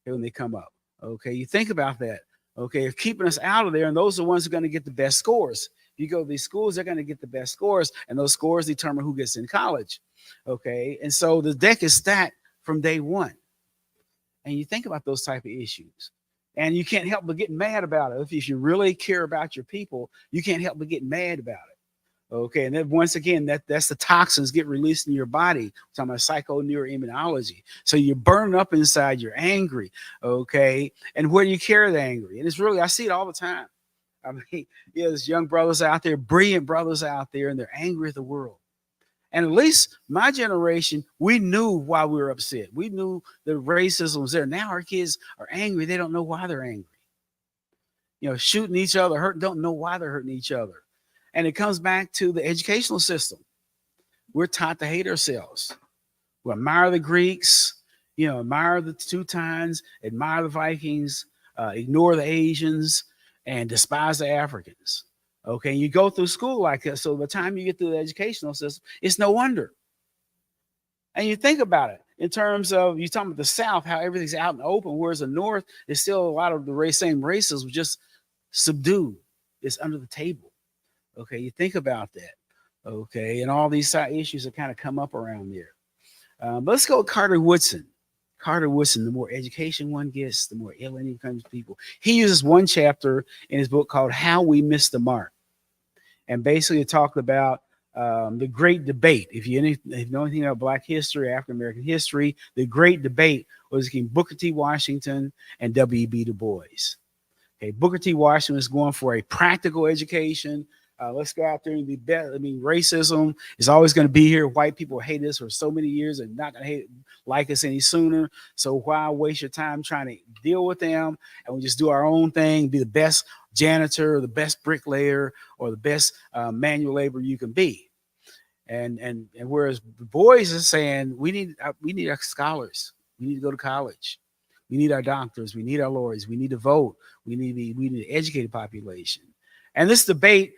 when they come up. Okay, you think about that. Okay, if keeping us out of there, and those are the ones who are going to get the best scores. If you go to these schools, they're going to get the best scores, and those scores determine who gets in college. Okay, and so the deck is stacked from day one. And you think about those type of issues. And you can't help but get mad about it. If you really care about your people, you can't help but get mad about it. Okay. And then once again, that's the toxins get released in your body. I'm talking about psychoneuroimmunology. So you're burning up inside, you're angry. Okay. And where do you carry the angry? And it's really, I see it all the time. I mean, there's young brothers out there, brilliant brothers out there, and they're angry at the world. And at least my generation, we knew why we were upset. We knew the racism was there. Now our kids are angry. They don't know why they're angry. Shooting each other, don't know why they're hurting each other. And it comes back to the educational system. We're taught to hate ourselves. We admire the Greeks, admire the Teutons, admire the Vikings, ignore the Asians, and despise the Africans. Okay, you go through school like that. So by the time you get through the educational system, it's no wonder. And you think about it in terms of, you talking about the South, how everything's out in the open, whereas the North, there's still a lot of the same races were just subdued. It's under the table. Okay, you think about that. Okay, and all these side issues that kind of come up around there. But let's go with Carter Woodson. Carter Woodson, the more education one gets, the more alienating becomes people. He uses one chapter in his book called How We Missed the Mark. And basically it talked about the great debate. If you know anything about Black history, African-American history, the great debate was between Booker T. Washington and W.E.B. Du Bois. Okay, Booker T. Washington was going for a practical education. Let's go out there and be better. I mean, racism is always going to be here. White people hate us for so many years and not going to like us any sooner. So why waste your time trying to deal with them? And we just do our own thing, be the best janitor, or the best bricklayer, or the best manual labor you can be. And whereas Du Bois is saying we need our scholars. We need to go to college. We need our doctors. We need our lawyers. We need to vote. We need to educate the population. And this debate,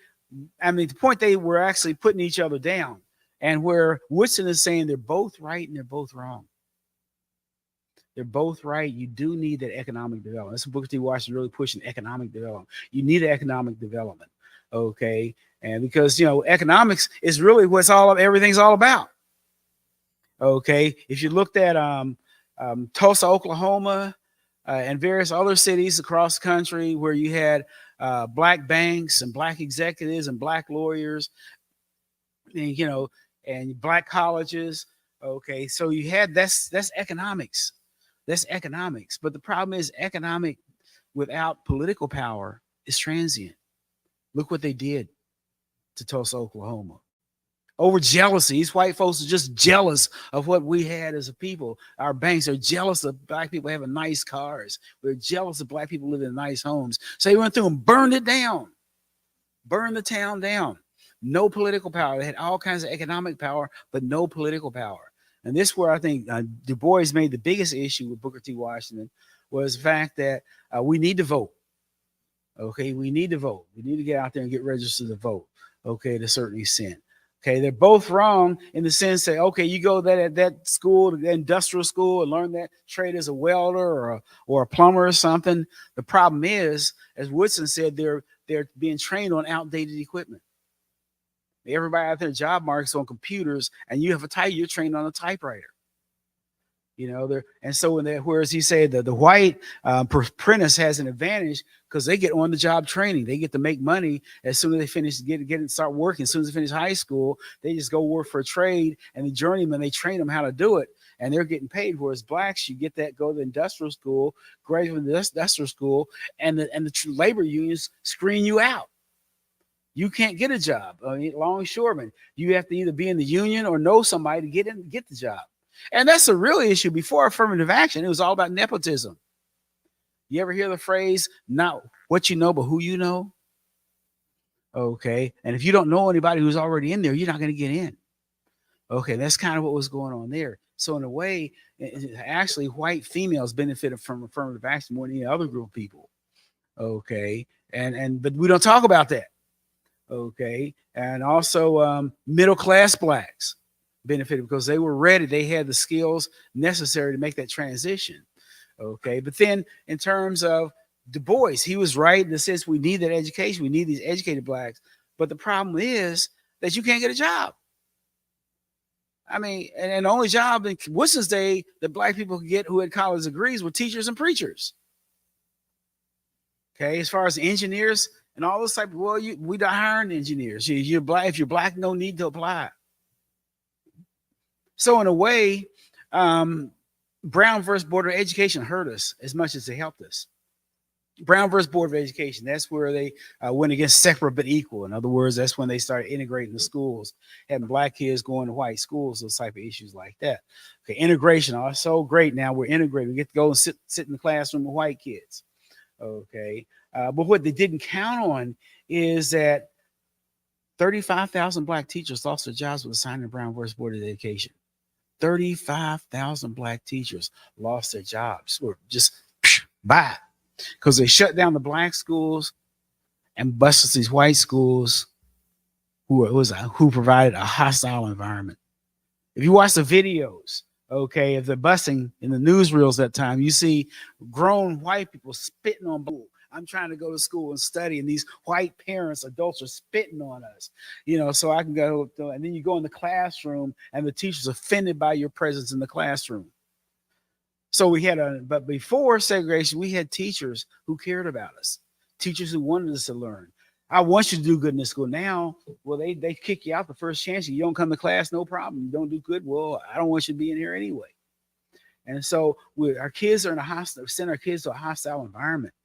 I mean, the point, they were actually putting each other down, and where Woodson is saying they're both right and they're both wrong. They're both right. You do need that economic development. That's what Booker T. Washington really pushing, economic development. You need economic development. Okay. And because, economics is really everything's all about. Okay. If you looked at Tulsa, Oklahoma, and various other cities across the country where you had Black banks and Black executives and Black lawyers, and Black colleges. Okay, so you had that's economics. That's economics. But the problem is, economic without political power is transient. Look what they did to Tulsa, Oklahoma. Over jealousy. These white folks are just jealous of what we had as a people. Our banks are jealous of Black people having nice cars. We're jealous of Black people living in nice homes. So they went through and burned it down. Burned the town down. No political power. They had all kinds of economic power, but no political power. And this is where I think Du Bois made the biggest issue with Booker T. Washington, was the fact that we need to vote. Okay, we need to vote. We need to get out there and get registered to vote. Okay, to a certain extent. Okay, they're both wrong in the sense that, okay, you go at that school, the industrial school, and learn that trade as a welder or a plumber or something. The problem is, as Woodson said, they're being trained on outdated equipment. Everybody out there, job markets on computers, and you're trained on a typewriter. And so whereas he said that the white apprentice has an advantage because they get on the job training. They get to make money as soon as they finish, start working. As soon as they finish high school, they just go work for a trade, and the journeyman, they train them how to do it, and they're getting paid. Whereas Blacks, you get that, go to the industrial school, graduate from the industrial school, and the labor unions screen you out. You can't get a job. I mean, longshoreman, you have to either be in the union or know somebody to get the job. And that's a real issue. Before affirmative action, it was all about nepotism. You ever hear the phrase, not what you know, but who you know? Okay. And if you don't know anybody who's already in there, you're not going to get in. Okay. That's kind of what was going on there. So in a way, actually, white females benefited from affirmative action more than any other group of people. Okay. But we don't talk about that. Okay. And also middle-class Blacks benefited because they were ready. They had the skills necessary to make that transition. Okay. But then in terms of Du Bois, he was right in the sense we need that education. We need these educated Blacks. But the problem is that you can't get a job. I mean, and the only job in Woodson's day that black people could get who had college degrees were teachers and preachers. Okay, as far as engineers and all those type of, well, we not hiring engineers. You're black. If you're black, no need to apply. So in a way, Brown versus Board of Education hurt us as much as it helped us. Brown versus Board of Education, that's where they went against separate but equal. In other words, that's when they started integrating the schools, having black kids going to white schools, those type of issues like that. Okay, integration, oh, so great. Now we're integrated. We get to go and sit in the classroom with white kids. Okay, but what they didn't count on is that 35,000 black teachers lost their jobs with the signing of Brown versus Board of Education. 35,000 black teachers lost their jobs, or just bye. Because they shut down the black schools and busted these white schools who provided a hostile environment. If you watch the videos, okay, of the busing in the newsreels that time, you see grown white people spitting on blue. I'm trying to go to school and study, and these white parents, adults, are spitting on us, so I can go. And then you go in the classroom, and the teacher's offended by your presence in the classroom. So we had but before segregation, we had teachers who cared about us, teachers who wanted us to learn. I want you to do good in this school. Now, well, they kick you out the first chance. You don't come to class, no problem. You don't do good. Well, I don't want you to be in here anyway. And so our kids are send our kids to a hostile environment.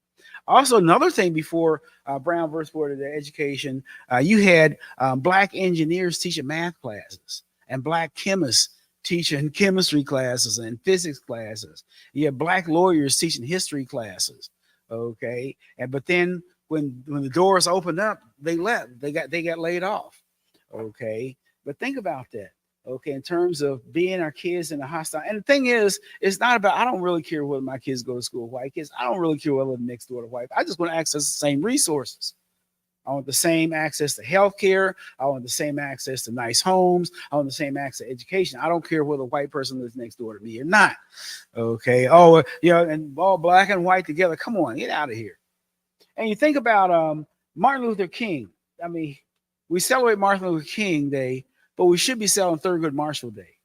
Also, another thing before Brown versus Board of Education, you had black engineers teaching math classes and black chemists teaching chemistry classes and physics classes. You have black lawyers teaching history classes. Okay. But then when the doors opened up, they left. They got laid off. Okay. But think about that. Okay, in terms of being our kids in a hostile. And the thing is, it's not about, I don't really care whether my kids go to school with white kids. I don't really care whether they're next door to white. I just want to access the same resources. I want the same access to healthcare. I want the same access to nice homes. I want the same access to education. I don't care whether a white person lives next door to me or not. Okay. Oh, and all black and white together. Come on, get out of here. And you think about Martin Luther King. I mean, we celebrate Martin Luther King Day, but we should be celebrating Thurgood Marshall Day,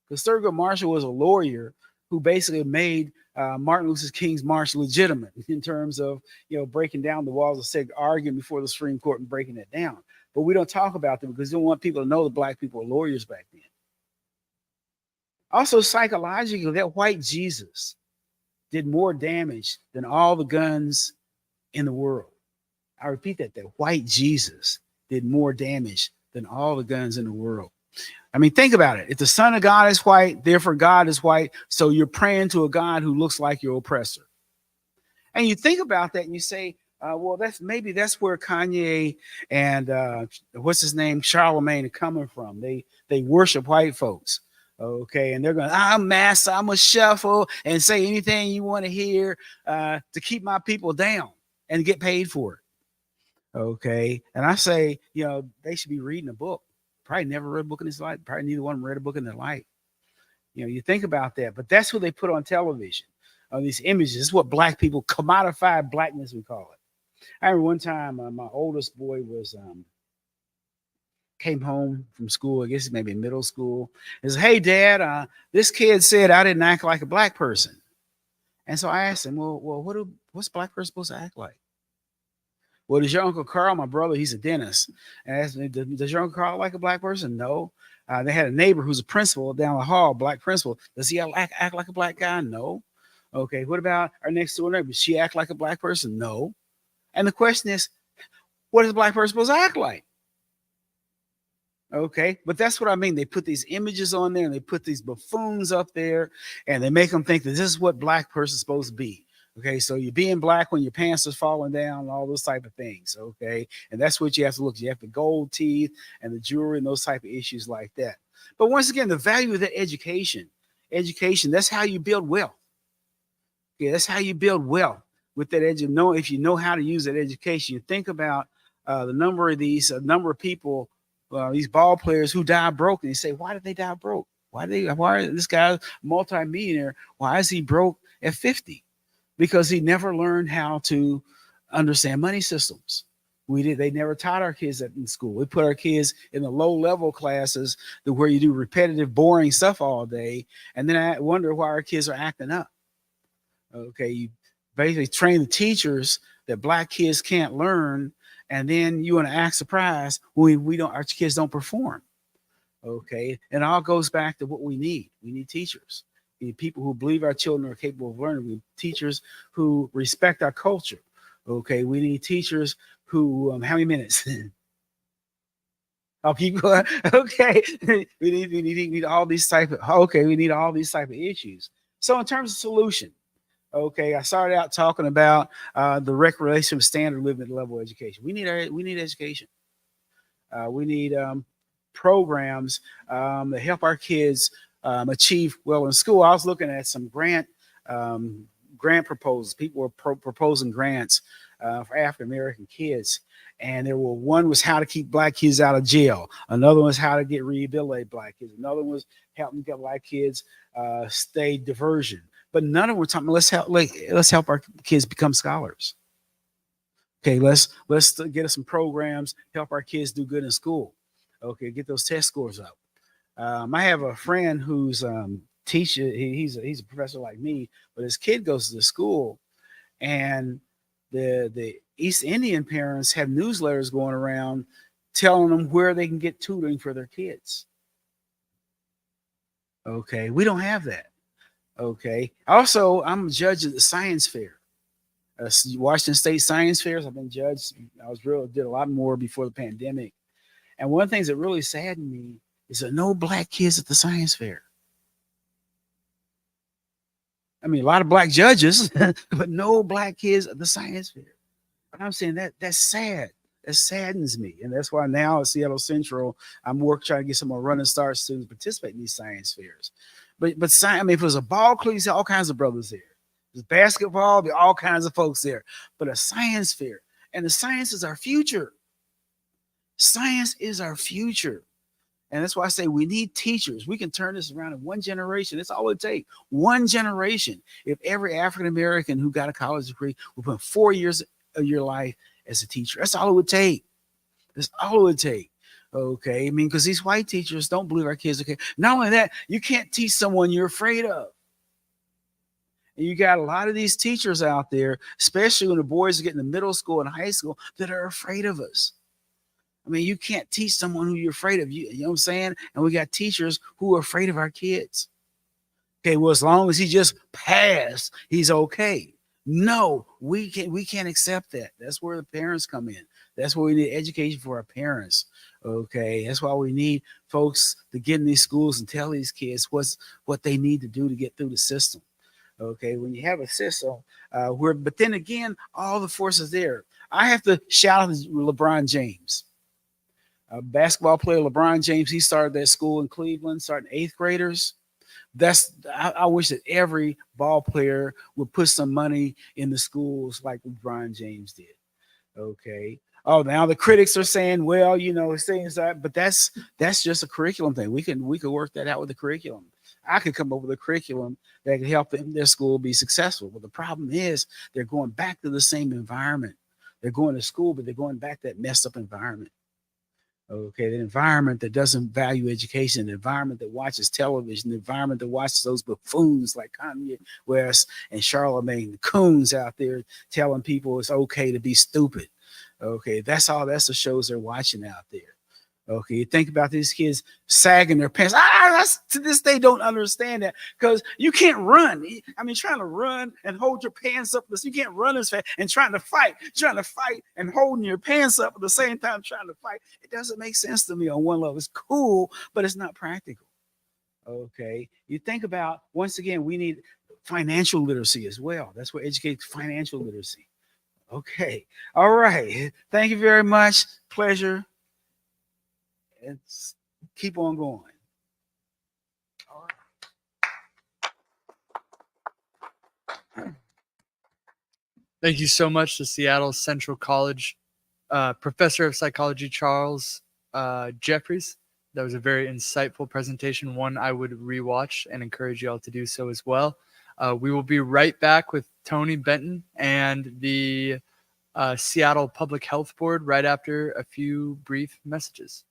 because Thurgood Marshall was a lawyer who basically made Martin Luther King's march legitimate in terms of, breaking down the walls of Sig, arguing before the Supreme Court and breaking it down. But we don't talk about them because we don't want people to know that black people were lawyers back then. Also, psychologically, that white Jesus did more damage than all the guns in the world. I repeat that white Jesus did more damage than all the guns in the world. I mean, think about it. If the Son of God is white, therefore God is white. So you're praying to a God who looks like your oppressor. And you think about that and you say, well, that's where Kanye and what's his name, Charlemagne, are coming from. They worship white folks. Okay, and they're going, I'm master, I'm a shuffle, and say anything you want to hear to keep my people down and get paid for it. Okay, and I say, they should be reading a book. Probably never read a book in his life. Probably neither one of them read a book in their life. You think about that, but that's what they put on television. These images. This is what black people, commodified blackness, we call it. I remember one time my oldest boy came home from school. I guess maybe middle school. He said, "Hey, Dad, this kid said I didn't act like a black person." And so I asked him, "Well, what's a black person supposed to act like?" "Well, does your Uncle Carl, my brother, he's a dentist, and I asked me, does your Uncle Carl like a black person?" "No." They had a neighbor who's a principal down the hall, black principal. "Does he act like a black guy?" "No." "Okay, what about our next door neighbor? Does she act like a black person?" "No." And the question is, what is a black person supposed to act like? Okay, but that's what I mean. They put these images on there and they put these buffoons up there and they make them think that this is what black person's supposed to be. Okay, so you're being black when your pants are falling down, all those type of things. Okay, and that's what you have to look. You have the gold teeth and the jewelry and those type of issues like that. But once again, the value of that education, that's how you build wealth. Okay, that's how you build wealth with that education. If you know how to use that education, you think about the number of people, these ball players who die broke, and you say, why did they die broke? Why this guy multi-millionaire? Why is he broke at 50? Because he never learned how to understand money systems. They never taught our kids that in school. We put our kids in the low level classes where you do repetitive, boring stuff all day. And then I wonder why our kids are acting up. Okay. You basically train the teachers that black kids can't learn. And then you want to act surprised when our kids don't perform. Okay. And it all goes back to what we need. We need teachers. We need people who believe our children are capable of learning. We need teachers who respect our culture. Okay. We need teachers who, how many minutes? Oh, people. Okay. we need all these we need all these type of issues. So in terms of solution, okay, I started out talking about the recreation of standard living level education. We need education. We need programs that help our kids achieve well in school. I was looking at some grant proposals. People were proposing grants for African American kids, and one was how to keep black kids out of jail. Another was how to get rehabilitate black kids. Another was helping get black kids stay diversion. But none of them were talking. Let's help our kids become scholars. Okay, let's get us some programs, help our kids do good in school. Okay, get those test scores up. I have a friend who's teacher. He's a professor like me, but his kid goes to the school, and the East Indian parents have newsletters going around telling them where they can get tutoring for their kids. Okay, we don't have that. Okay. Also, I'm a judge at the science fair. Washington State Science Fairs. I've been judged. Did a lot more before the pandemic. And one of the things that really saddened me is there are no black kids at the science fair. I mean, a lot of black judges, but no black kids at the science fair. And I'm saying that's sad. That saddens me. And that's why now at Seattle Central, I'm trying to get some more running start students participate in these science fairs. But I mean, if it was a ball club, you see all kinds of brothers there. If it's basketball, there all kinds of folks there. But a science fair, and the science is our future. Science is our future. And that's why I say we need teachers. We can turn this around in one generation. That's all it takes. One generation. If every African American who got a college degree would put 4 years of your life as a teacher, that's all it would take. That's all it would take. Okay. I mean, because these white teachers don't believe our kids are okay. Not only that, you can't teach someone you're afraid of. And you got a lot of these teachers out there, especially when the boys are getting to middle school and high school, that are afraid of us. I mean, you can't teach someone who you're afraid of. You know what I'm saying? And we got teachers who are afraid of our kids. Okay, well, as long as he just passed, he's okay. No, we can't accept that. That's where the parents come in. That's where we need education for our parents. Okay, that's why we need folks to get in these schools and tell these kids what they need to do to get through the system. Okay, when you have a system but then again, all the forces there. I have to shout out to LeBron James. Basketball player LeBron James, he started that school in Cleveland, starting 8th graders. I wish that every ball player would put some money in the schools like LeBron James did. Okay. Oh, now the critics are saying, well, it's things that, but that's just a curriculum thing. We could work that out with the curriculum. I could come up with a curriculum that could help their school be successful. But the problem is they're going back to the same environment. They're going to school, but they're going back to that messed up environment. Okay, the environment that doesn't value education, the environment that watches television, the environment that watches those buffoons like Kanye West and Charlemagne, the coons out there telling people it's okay to be stupid. Okay, that's the shows they're watching out there. Okay, you think about these kids sagging their pants. To this day, don't understand that because you can't run. I mean, trying to run and hold your pants up. You can't run as fast and trying to fight and holding your pants up at the same time trying to fight. It doesn't make sense to me on one level. It's cool, but it's not practical. Okay, you think about, once again, we need financial literacy as well. That's what educates financial literacy. Okay, all right. Thank you very much. Pleasure. Let's keep on going. All right. Thank you so much to Seattle Central College Professor of Psychology Charles Jeffries. That was a very insightful presentation, one I would rewatch and encourage you all to do so as well. We will be right back with Tony Benton and the Seattle Public Health Board right after a few brief messages.